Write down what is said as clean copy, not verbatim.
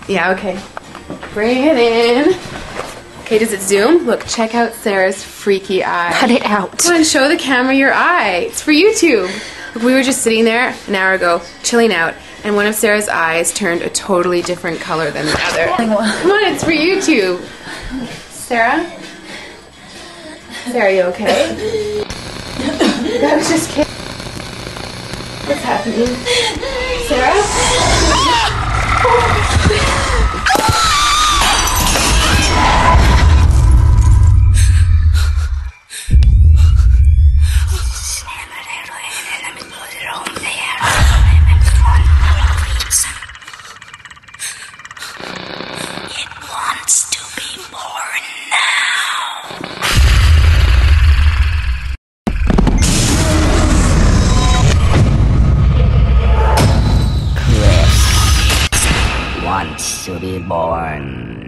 Yeah, okay. Bring it in. Okay, does it zoom? Look, check out Sarah's freaky eye. Cut it out. Come on, show the camera your eye. It's for YouTube. Look, we were just sitting there an hour ago, chilling out, and one of Sarah's eyes turned a totally different color than the other. Come on, it's for YouTube. Sarah? Sarah, you okay? I was just kidding. What's happening? Sarah? Wants to be born.